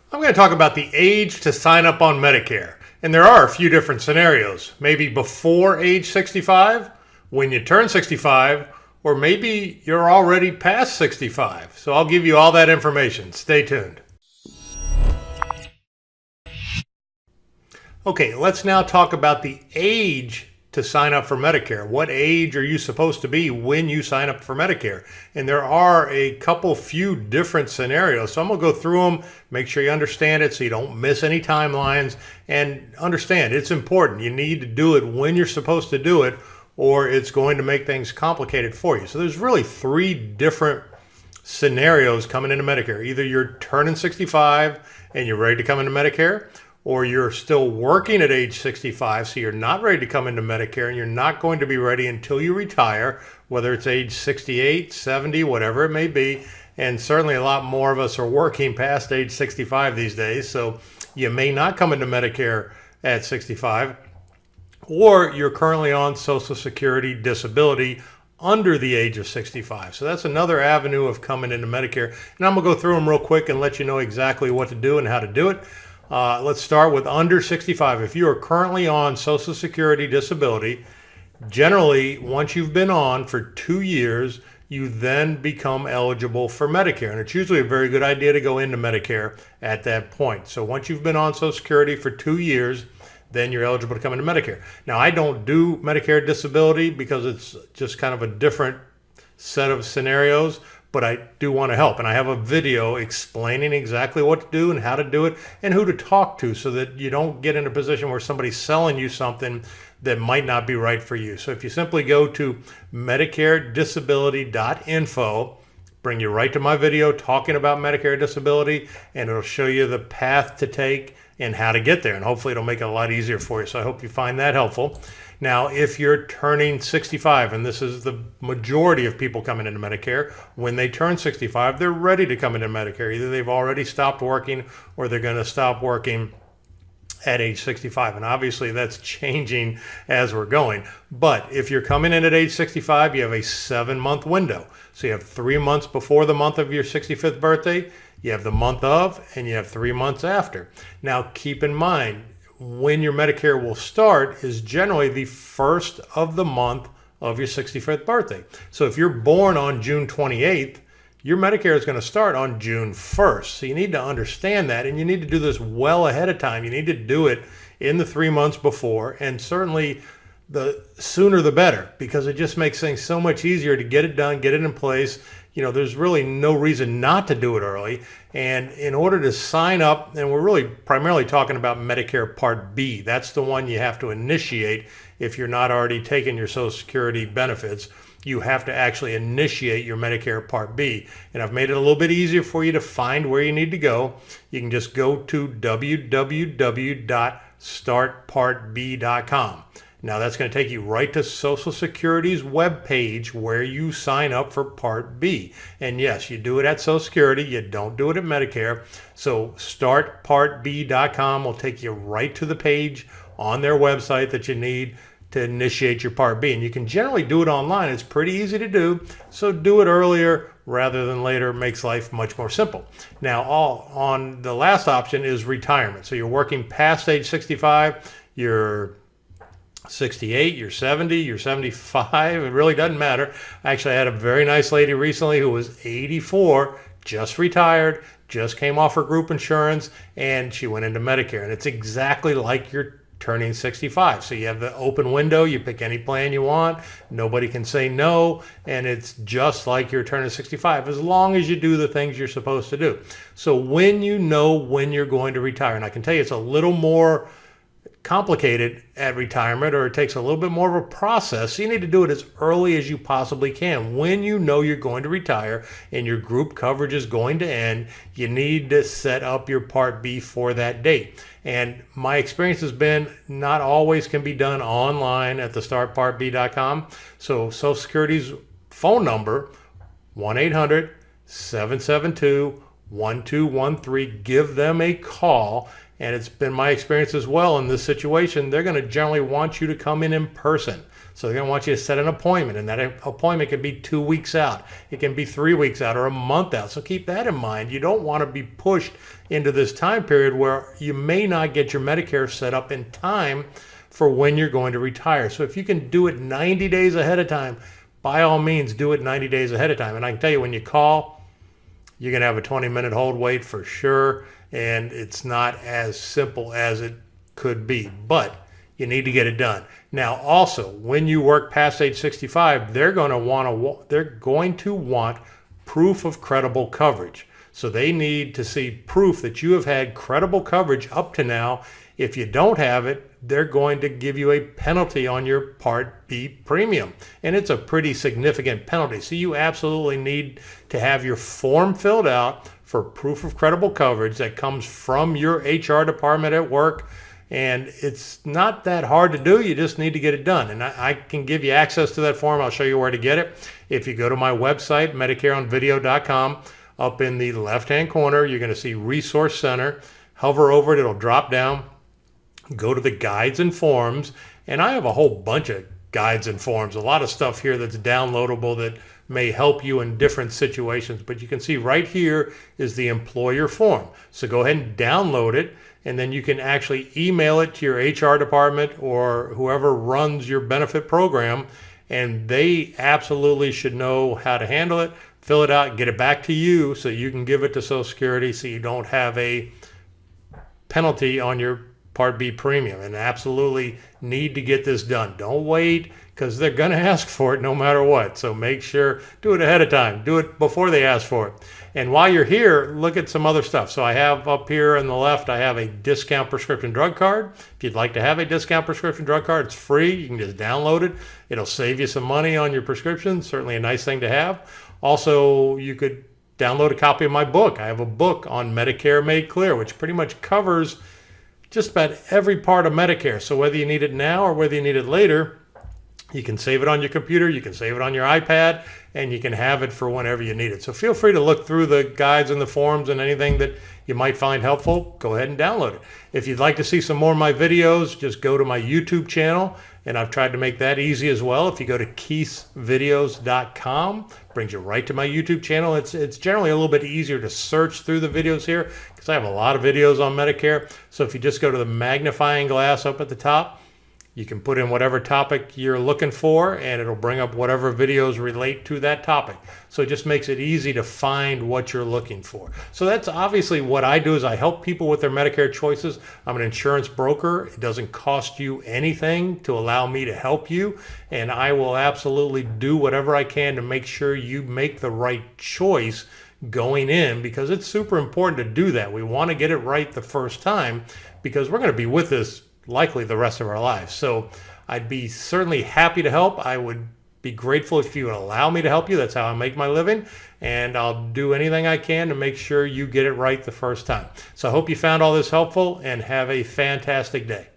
I'm going to talk about the age to sign up on Medicare. And there are a few different scenarios. Maybe before age 65, when you turn 65, or maybe you're already past 65. So I'll give you all that information. Stay tuned. Okay, let's now talk about the age to sign up for Medicare. What age are you supposed to be when you sign up for Medicare? And there are a few different scenarios. So I'm going to go through them, make sure you understand it so you don't miss any timelines, and understand it's important. You need to do it when you're supposed to do it, or it's going to make things complicated for you. So there's really three different scenarios coming into Medicare. Either you're turning 65 and you're ready to come into Medicare, or you're still working at age 65, so you're not ready to come into Medicare, and you're not going to be ready until you retire, whether it's age 68, 70, whatever it may be. And certainly a lot more of us are working past age 65 these days, so you may not come into Medicare at 65, or you're currently on Social Security disability under the age of 65. So that's another avenue of coming into Medicare. And I'm going to go through them real quick and let you know exactly what to do and how to do it. Let's start with under 65. If you are currently on Social Security disability, generally, once you've been on for 2 years, you then become eligible for Medicare. And it's usually a very good idea to go into Medicare at that point. So once you've been on Social Security for 2 years, then you're eligible to come into Medicare. Now, I don't do Medicare disability because it's just kind of a different set of scenarios, but I do want to help. And I have a video explaining exactly what to do and how to do it and who to talk to so that you don't get in a position where somebody's selling you something that might not be right for you. So if you simply go to medicaredisability.info, bring you right to my video talking about Medicare disability, and it'll show you the path to take and how to get there. And hopefully it'll make it a lot easier for you. So I hope you find that helpful. Now, if you're turning 65, and this is the majority of people coming into Medicare, when they turn 65, they're ready to come into Medicare. Either they've already stopped working or they're going to stop working at age 65. And obviously that's changing as we're going. But if you're coming in at age 65, you have a 7-month window. So you have 3 months before the month of your 65th birthday, you have the month of, and you have 3 months after. Now, keep in mind, when your Medicare will start is generally the first of the month of your 65th birthday. So if you're born on June 28th, your Medicare is going to start on June 1st. So you need to understand that, and you need to do this well ahead of time. You need to do it in the 3 months before, and certainly the sooner the better, because it just makes things so much easier to get it done, get it in place. You know, there's really no reason not to do it early. And in order to sign up, and we're really primarily talking about Medicare Part B, that's the one you have to initiate if you're not already taking your Social Security benefits. You have to actually initiate your Medicare Part B. And I've made it a little bit easier for you to find where you need to go. You can just go to www.startpartb.com. Now that's going to take you right to Social Security's webpage where you sign up for Part B. And yes, you do it at Social Security. You don't do it at Medicare. So startpartb.com will take you right to the page on their website that you need to initiate your Part B. And you can generally do it online. It's pretty easy to do. So do it earlier rather than later. It makes life much more simple. Now, on the last option is retirement. So you're working past age 65. You're 68, you're 70, you're 75, it really doesn't matter. Actually, I had a very nice lady recently who was 84, just retired, just came off her group insurance, and she went into Medicare. And it's exactly like you're turning 65. So you have the open window, you pick any plan you want, nobody can say no, and it's just like you're turning 65 as long as you do the things you're supposed to do. So when you know when you're going to retire, and I can tell you it's a little more complicated at retirement, or it takes a little bit more of a process. So you need to do it as early as you possibly can. When you know you're going to retire and your group coverage is going to end, you need to set up your Part B for that date. And my experience has been not always can be done online at the startpartb.com. So Social Security's phone number, 1-800-772-1213, give them a call. And it's been my experience as well in this situation, they're going to generally want you to come in person. So they're going to want you to set an appointment, and that appointment could be 2 weeks out. It can be 3 weeks out or a month out. So keep that in mind. You don't want to be pushed into this time period where you may not get your Medicare set up in time for when you're going to retire. So if you can do it 90 days ahead of time, by all means, do it 90 days ahead of time. And I can tell you, when you call, you're going to have a 20-minute hold wait for sure. And it's not as simple as it could be, but you need to get it done. Now, also, when you work past age 65, they're going to want proof of credible coverage. So they need to see proof that you have had credible coverage up to now. If you don't have it, they're going to give you a penalty on your Part B premium. And it's a pretty significant penalty. So you absolutely need to have your form filled out for proof of credible coverage that comes from your HR department at work. And it's not that hard to do. You just need to get it done. And I can give you access to that form. I'll show you where to get it. If you go to my website, MedicareOnVideo.com, up in the left-hand corner, you're going to see Resource Center. Hover over it. It'll drop down. Go to the guides and forms. And I have a whole bunch of guides and forms. A lot of stuff here that's downloadable that may help you in different situations. But you can see right here is the employer form. So go ahead and download it. And then you can actually email it to your HR department or whoever runs your benefit program. And they absolutely should know how to handle it, fill it out, get it back to you so you can give it to Social Security so you don't have a penalty on your Part B premium. And absolutely need to get this done. Don't wait, because they're going to ask for it no matter what. So make sure, do it ahead of time. Do it before they ask for it. And while you're here, look at some other stuff. So I have up here on the left, I have a discount prescription drug card. If you'd like to have a discount prescription drug card, it's free. You can just download it. It'll save you some money on your prescription. Certainly a nice thing to have. Also, you could download a copy of my book. I have a book on Medicare Made Clear, which pretty much covers just about every part of Medicare. So whether you need it now or whether you need it later, you can save it on your computer, you can save it on your iPad, and you can have it for whenever you need it. So feel free to look through the guides and the forms and anything that you might find helpful. Go ahead and download it. If you'd like to see some more of my videos, just go to my YouTube channel, and I've tried to make that easy as well. If you go to keithsvideos.com, brings you right to my YouTube channel. It's generally a little bit easier to search through the videos here because I have a lot of videos on Medicare. So if you just go to the magnifying glass up at the top, you can put in whatever topic you're looking for, and it'll bring up whatever videos relate to that topic. So it just makes it easy to find what you're looking for. So that's obviously what I do, is I help people with their Medicare choices. I'm an insurance broker. It doesn't cost you anything to allow me to help you, and I will absolutely do whatever I can to make sure you make the right choice going in, because it's super important to do that. We want to get it right the first time because we're going to be with this likely the rest of our lives. So I'd be certainly happy to help. I would be grateful if you would allow me to help you. That's how I make my living. And I'll do anything I can to make sure you get it right the first time. So I hope you found all this helpful, and have a fantastic day.